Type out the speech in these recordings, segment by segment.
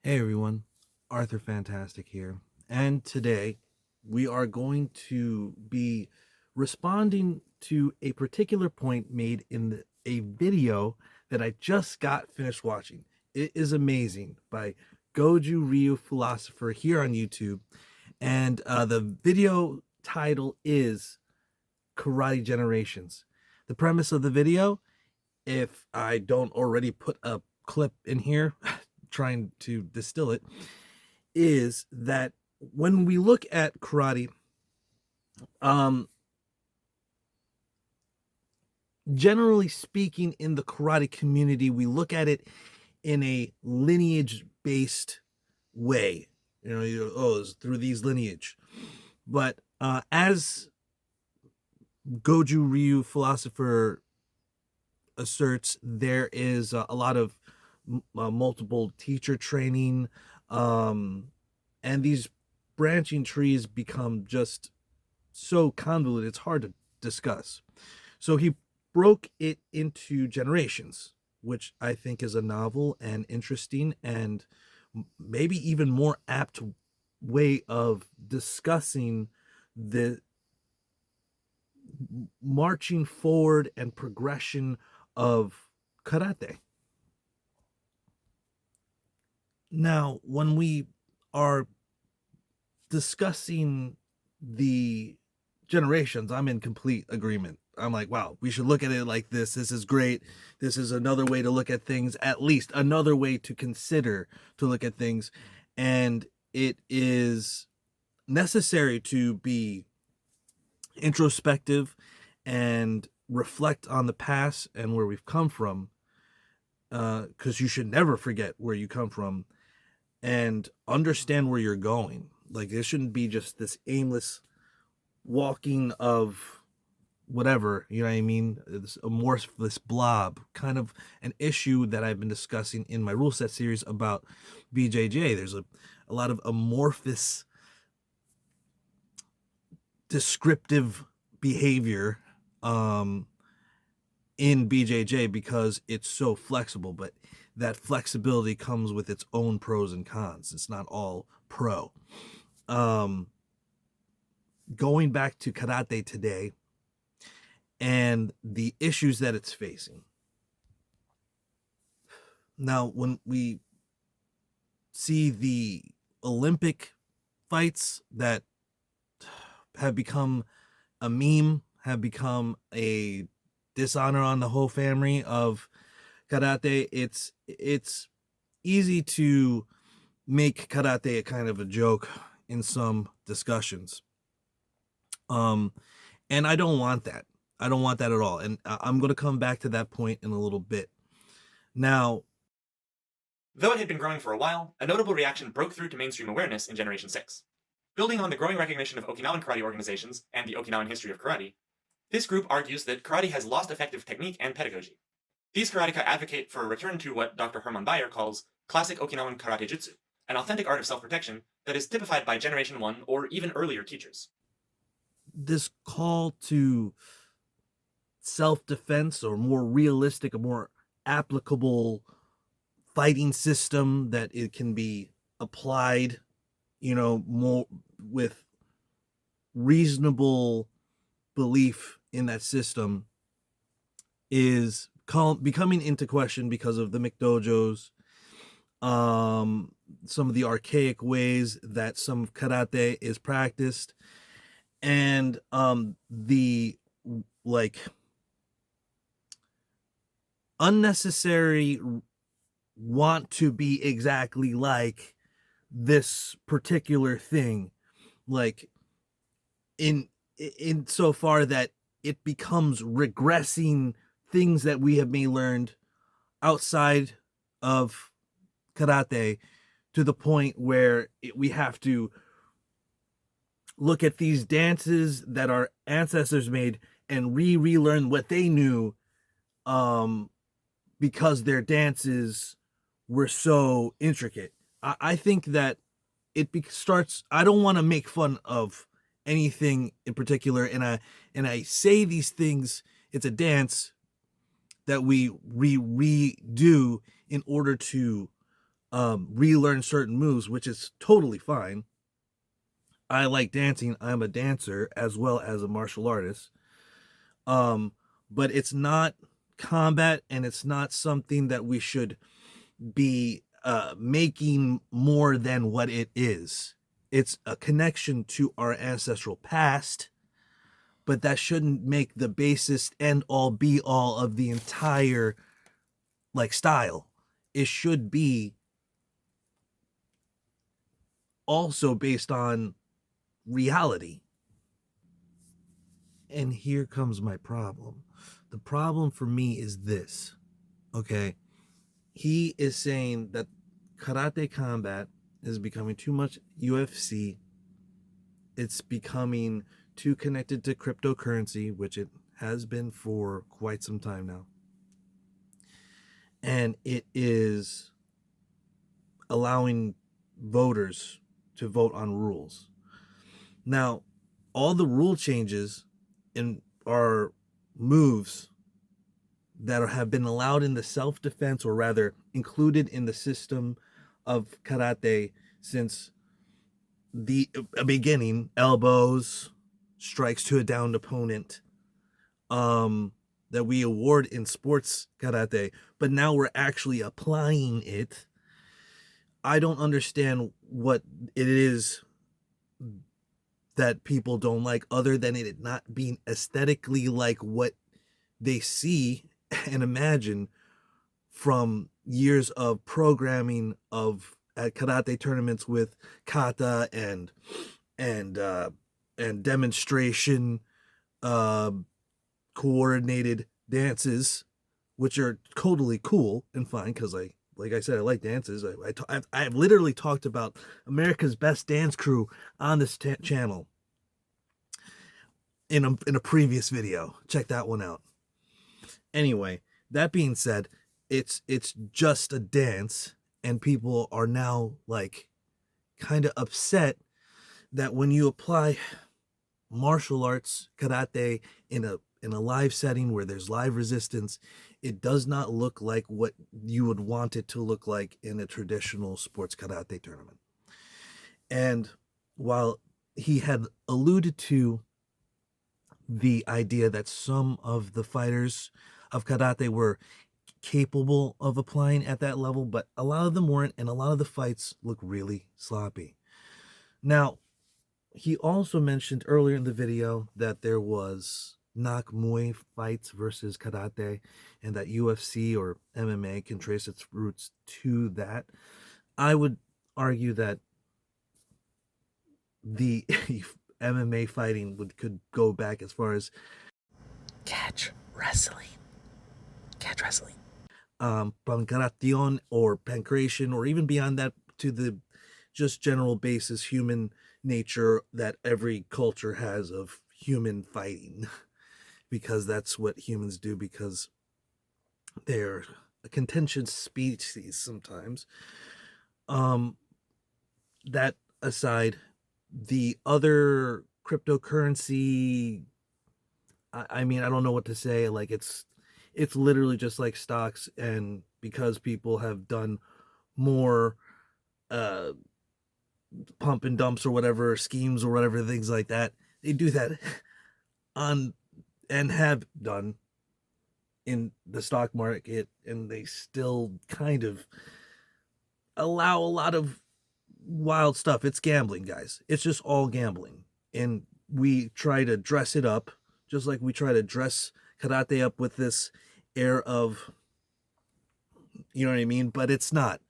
Hey everyone, Arthur Fantastic here. And today we are going to be responding to a particular point made in a video that I just got finished watching. It is amazing by Goju Ryu Philosopher here on YouTube. And the video title is Karate Generations. The premise of the video, if I don't already put a clip in here trying to distill it, is that when we look at karate, um, generally speaking, in the karate community, we look at it in a lineage-based way. It's through these lineage. But as Goju Ryu Philosopher asserts, there is a lot of multiple teacher training, and these branching trees become just so convoluted, it's hard to discuss. So he broke it into generations, which I think is a novel and interesting and maybe even more apt way of discussing the marching forward and progression of karate. Now, when we are discussing the generations, I'm in complete agreement. I'm like, wow, we should look at it like this. This is great. This is another way to look at things, at least another way to consider to look at things. And it is necessary to be introspective and reflect on the past and where we've come from, because you should never forget where you come from and understand where you're going. Like, it shouldn't be just this aimless walking of whatever, you know what I mean? This amorphous blob, kind of an issue that I've been discussing in my rule set series about BJJ. There's a lot of amorphous descriptive behavior in BJJ because it's so flexible, but that flexibility comes with its own pros and cons. It's not all pro. Going back to karate today and the issues that it's facing. Now, when we see the Olympic fights that have become a meme, have become a dishonor on the whole family of karate, it's easy to make karate a kind of a joke in some discussions. And I don't want that. I don't want that at all. And I'm going to come back to that point in a little bit. Now, though it had been growing for a while, a notable reaction broke through to mainstream awareness in Generation 6. Building on the growing recognition of Okinawan karate organizations and the Okinawan history of karate, this group argues that karate has lost effective technique and pedagogy. These karateka advocate for a return to what Dr. Hermann Bayer calls classic Okinawan karate jutsu, an authentic art of self-protection that is typified by Generation 1 or even earlier teachers. This call to self-defense, or more realistic, a more applicable fighting system that it can be applied, more with reasonable belief in that system, is becoming into question because of the McDojos, some of the archaic ways that some karate is practiced, and the unnecessary want to be exactly like this particular thing, like in so far that it becomes regressing things that we have may learned outside of karate, to the point where we have to look at these dances that our ancestors made and relearn what they knew, because their dances were so intricate. I think that starts. I don't want to make fun of anything in particular, and I say these things. It's a dance that we redo in order to relearn certain moves, which is totally fine. I like dancing. I'm a dancer as well as a martial artist. Um, but it's not combat, and it's not something that we should be making more than what it is. It's a connection to our ancestral past, but that shouldn't make the basis and all be all of the entire like style. It should be also based on reality. And here comes my problem. The problem for me is this. Okay. He is saying that karate combat is becoming too much UFC. It's becoming too connected to cryptocurrency, which it has been for quite some time now. And it is allowing voters to vote on rules. Now, all the rule changes in are moves that have been allowed in the self-defense, or rather included in the system of karate since the beginning. Elbows, strikes to a downed opponent, that we award in sports karate, but now we're actually applying it. I don't understand what it is that people don't like, other than it not being aesthetically like what they see and imagine from years of programming of at karate tournaments with kata and and demonstration uh coordinated dances, which are totally cool and fine, because like I said, I like dances. I've literally talked about America's Best Dance Crew on this channel in a previous video. Check that one out. Anyway, that being said, it's just a dance, and people are now like kind of upset that when you apply martial arts karate in a live setting where there's live resistance, it does not look like what you would want it to look like in a traditional sports karate tournament. And while he had alluded to the idea that some of the fighters of karate were capable of applying at that level, but a lot of them weren't, and a lot of the fights look really sloppy. Now, he also mentioned earlier in the video that there was Nak Muay fights versus karate, and that UFC or MMA can trace its roots to that. I would argue that the MMA fighting could go back as far as Catch wrestling. Catch wrestling. pancration or pancration, or even beyond that to the just general basis human nature that every culture has of human fighting, because that's what humans do, because they're a contentious species sometimes. That aside, the other cryptocurrency, I mean, I don't know what to say. Like, it's literally just like stocks, and because people have done more pump and dumps or whatever schemes or whatever things like that, they do that on and have done in the stock market, and they still kind of allow a lot of wild stuff. It's gambling, guys. It's just all gambling, and we try to dress it up just like we try to dress karate up with this air of, you know what I mean, but it's not.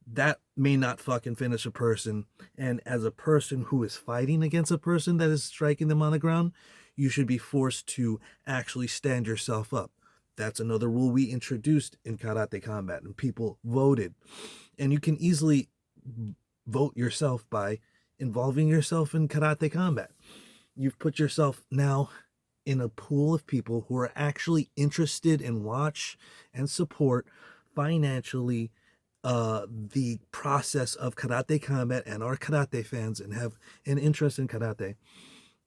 That may not fucking finish a person. And as a person who is fighting against a person that is striking them on the ground, you should be forced to actually stand yourself up. That's another rule we introduced in karate combat, and people voted. And you can easily vote yourself by involving yourself in karate combat. You've put yourself now in a pool of people who are actually interested in watch and support financially the process of karate combat and are karate fans and have an interest in karate.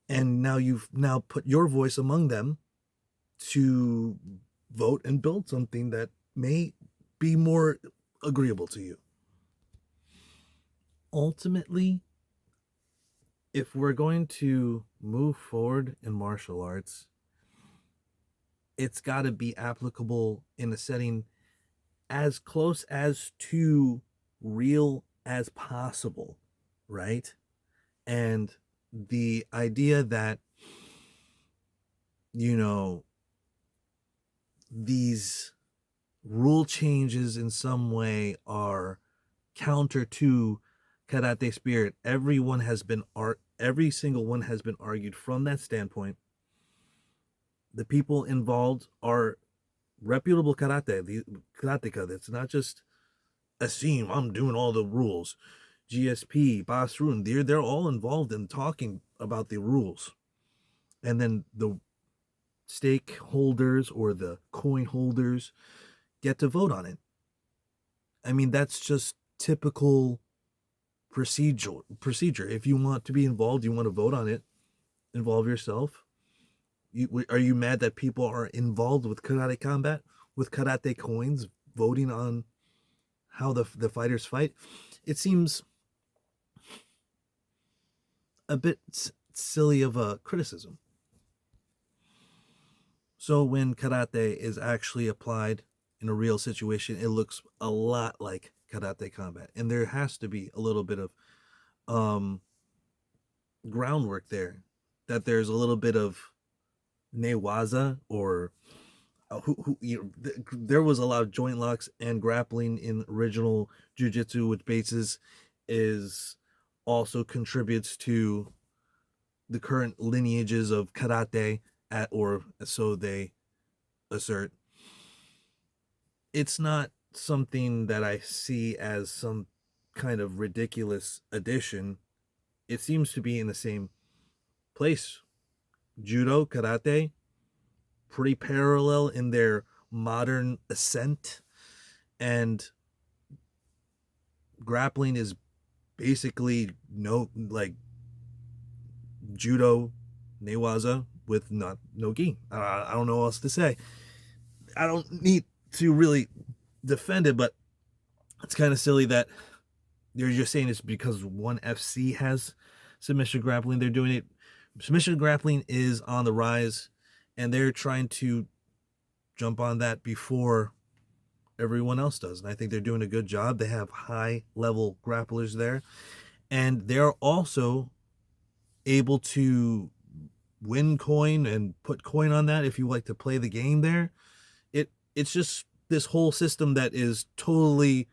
And now you've now put your voice among them to vote and build something that may be more agreeable to you. ultimately, if we're going to move forward in martial arts, it's got to be applicable in a setting as close as to real as possible, right? And the idea that, you know, these rule changes in some way are counter to karate spirit. Every single one has been argued from that standpoint. The people involved are reputable the karateka. That's not just Asim, I'm doing all the rules. GSP, Basrun, they're all involved in talking about the rules. And then the stakeholders or the coin holders get to vote on it. I mean, that's just typical procedure. If you want to be involved, you want to vote on it, involve yourself. Are you mad that people are involved with karate combat, with karate coins, voting on how the fighters fight? It seems a bit silly of a criticism. So when karate is actually applied in a real situation, it looks a lot like karate combat, and there has to be a little bit of groundwork there. That there's a little bit of newaza or there was a lot of joint locks and grappling in original jiu-jitsu, which bases is also contributes to the current lineages of karate or so they assert. It's not something that I see as some kind of ridiculous addition. It seems to be in the same place. Judo, karate, pretty parallel in their modern ascent, and grappling is basically judo, newaza with no gi. I don't know what else to say. I don't need to really defend it, but it's kind of silly that you're just saying it's because one FC has submission grappling. They're doing it. Submission grappling is on the rise, and they're trying to jump on that before everyone else does. And I think they're doing a good job. They have high level grapplers there, and they're also able to win coin and put coin on that if you like to play the game there. It's just this whole system that is totally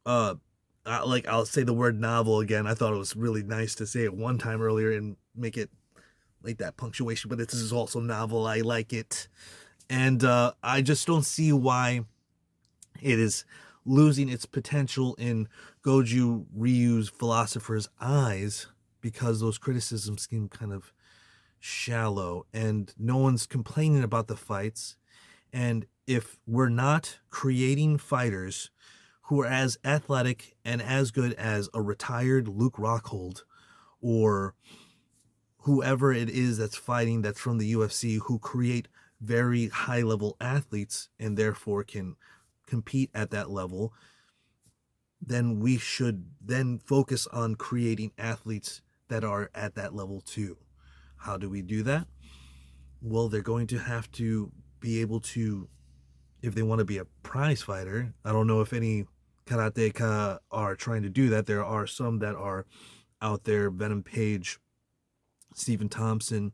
like, I'll say the word novel again. I thought it was really nice to say it one time earlier and make it like that punctuation, but this is also novel. I like it. And I just don't see why it is losing its potential in Goju Ryu Philosopher's eyes, because those criticisms seem kind of shallow and no one's complaining about the fights. And if we're not creating fighters who are as athletic and as good as a retired Luke Rockhold or whoever it is that's fighting that's from the UFC, who create very high level athletes and therefore can compete at that level, then we should then focus on creating athletes that are at that level too. How do we do that? Well, they're going to have to be able to, if they want to be a prize fighter. I don't know if any karateka are trying to do that. There are some that are out there. Venom Page, Stephen Thompson,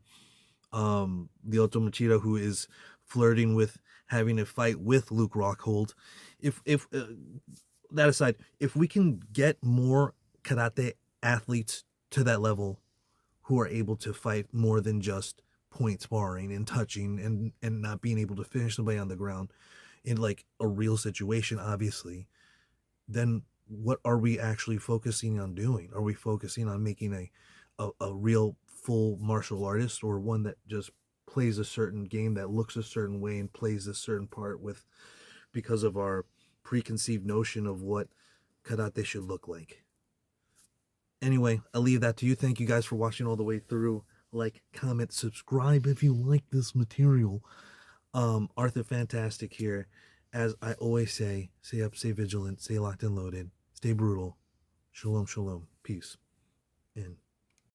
Lyoto Machida, who is flirting with having a fight with Luke Rockhold. If that aside, if we can get more karate athletes to that level who are able to fight more than just point sparring and touching and not being able to finish somebody on the ground in like a real situation, obviously, then what are we actually focusing on doing? Are we focusing on making a real full martial artist, or one that just plays a certain game that looks a certain way and plays a certain part with because of our preconceived notion of what karate should look like? Anyway, I'll leave that to you. Thank you guys for watching all the way through. Like, comment, subscribe if you like this material. Arthur Fantastic here. As I always say, stay up, stay vigilant, stay locked and loaded, stay brutal. Shalom, shalom. Peace. And